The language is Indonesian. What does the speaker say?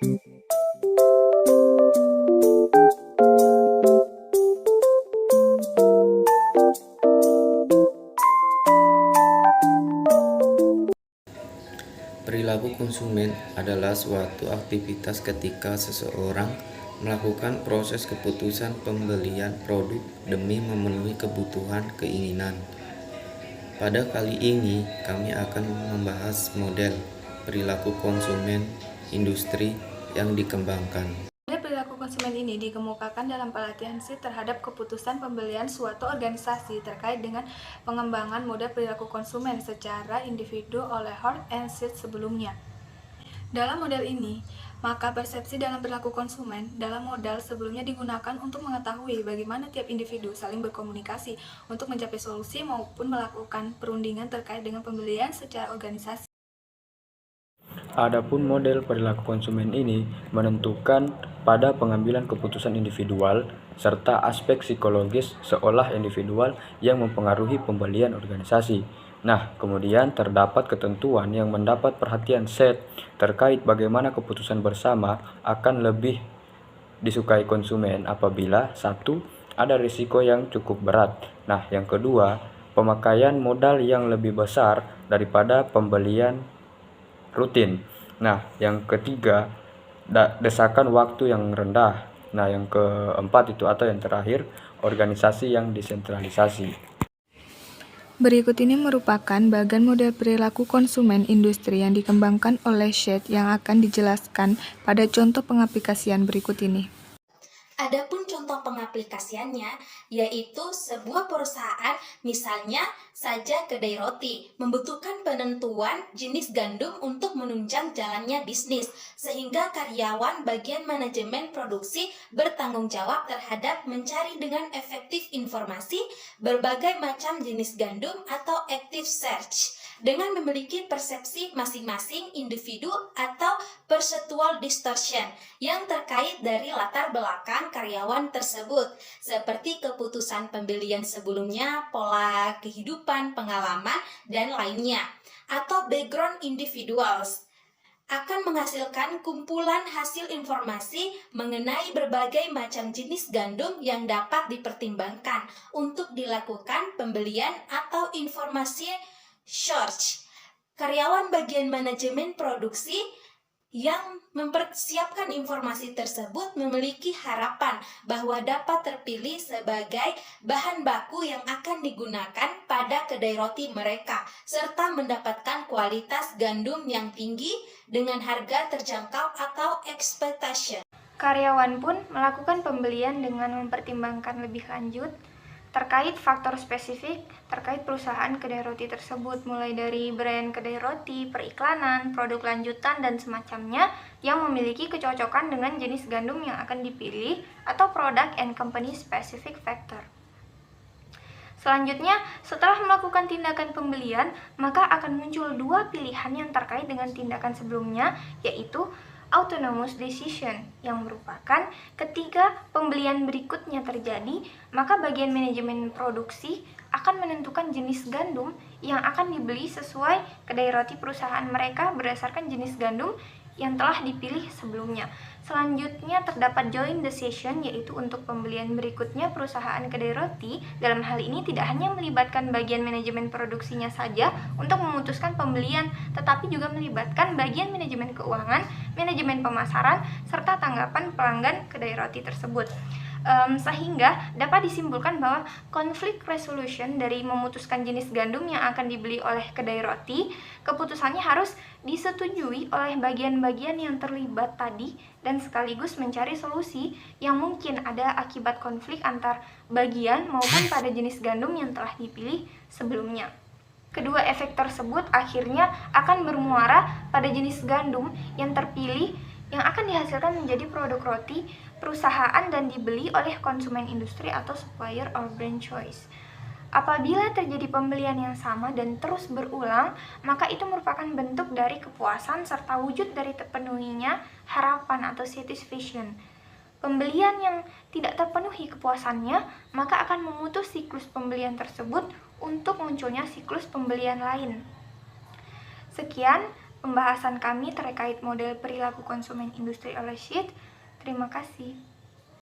Perilaku konsumen adalah suatu aktivitas ketika seseorang melakukan proses keputusan pembelian produk demi memenuhi kebutuhan keinginan. Pada kali ini, kami akan membahas model perilaku konsumen industri yang dikembangkan. Model perilaku konsumen ini dikemukakan dalam pelatihan SEED terhadap keputusan pembelian suatu organisasi terkait dengan pengembangan model perilaku konsumen secara individu oleh Horn and SEED sebelumnya. Dalam model ini, maka persepsi dalam perilaku konsumen dalam modal sebelumnya digunakan untuk mengetahui bagaimana tiap individu saling berkomunikasi untuk mencapai solusi maupun melakukan perundingan terkait dengan pembelian secara organisasi. Adapun model perilaku konsumen ini menentukan pada pengambilan keputusan individual serta aspek psikologis seolah individual yang mempengaruhi pembelian organisasi. Nah, kemudian terdapat ketentuan yang mendapat perhatian SET terkait bagaimana keputusan bersama akan lebih disukai konsumen apabila satu, ada risiko yang cukup berat. Nah, yang kedua, pemakaian modal yang lebih besar daripada pembelian rutin. Nah, yang ketiga, desakan waktu yang rendah. Nah, yang keempat itu atau yang terakhir, organisasi yang desentralisasi. Berikut ini merupakan bagian model perilaku konsumen industri yang dikembangkan oleh SEED yang akan dijelaskan pada contoh pengaplikasian berikut ini. Adapun contoh pengaplikasiannya, yaitu sebuah perusahaan, misalnya saja kedai roti, membutuhkan penentuan jenis gandum untuk menunjang jalannya bisnis, sehingga karyawan bagian manajemen produksi bertanggung jawab terhadap mencari dengan efektif informasi berbagai macam jenis gandum atau active search, dengan memiliki persepsi masing-masing individu atau perceptual distortion yang terkait dari latar belakang karyawan tersebut, seperti keputusan pembelian sebelumnya, pola kehidupan, pengalaman, dan lainnya, atau background individuals, akan menghasilkan kumpulan hasil informasi mengenai berbagai macam jenis gandum yang dapat dipertimbangkan untuk dilakukan pembelian atau informasi search. Karyawan bagian manajemen produksi yang mempersiapkan informasi tersebut memiliki harapan bahwa dapat terpilih sebagai bahan baku yang akan digunakan pada kedai roti mereka, serta mendapatkan kualitas gandum yang tinggi dengan harga terjangkau atau expectation. Karyawan pun melakukan pembelian dengan mempertimbangkan lebih lanjut terkait faktor spesifik terkait perusahaan kedai roti tersebut, mulai dari brand kedai roti, periklanan, produk lanjutan, dan semacamnya yang memiliki kecocokan dengan jenis gandum yang akan dipilih atau product and company specific factor. Selanjutnya, setelah melakukan tindakan pembelian, maka akan muncul dua pilihan yang terkait dengan tindakan sebelumnya, yaitu autonomous decision, yang merupakan ketika pembelian berikutnya terjadi, maka bagian manajemen produksi akan menentukan jenis gandum yang akan dibeli sesuai kedai roti perusahaan mereka berdasarkan jenis gandum yang telah dipilih sebelumnya. Selanjutnya terdapat joint decision, yaitu untuk pembelian berikutnya perusahaan kedai roti dalam hal ini tidak hanya melibatkan bagian manajemen produksinya saja untuk memutuskan pembelian, tetapi juga melibatkan bagian manajemen keuangan, manajemen pemasaran, serta tanggapan pelanggan kedai roti tersebut. Sehingga dapat disimpulkan bahwa konflik resolution dari memutuskan jenis gandum yang akan dibeli oleh kedai roti, keputusannya harus disetujui oleh bagian-bagian yang terlibat tadi dan sekaligus mencari solusi yang mungkin ada akibat konflik antar bagian maupun pada jenis gandum yang telah dipilih sebelumnya. Kedua efek tersebut akhirnya akan bermuara pada jenis gandum yang terpilih yang akan dihasilkan menjadi produk roti perusahaan dan dibeli oleh konsumen industri atau supplier or brand choice. Apabila terjadi pembelian yang sama dan terus berulang, maka itu merupakan bentuk dari kepuasan serta wujud dari terpenuhinya harapan atau satisfaction. Pembelian yang tidak terpenuhi kepuasannya, maka akan memutus siklus pembelian tersebut untuk munculnya siklus pembelian lain. Sekian pembahasan kami terkait model perilaku konsumen industri oleh Sheet. Terima kasih.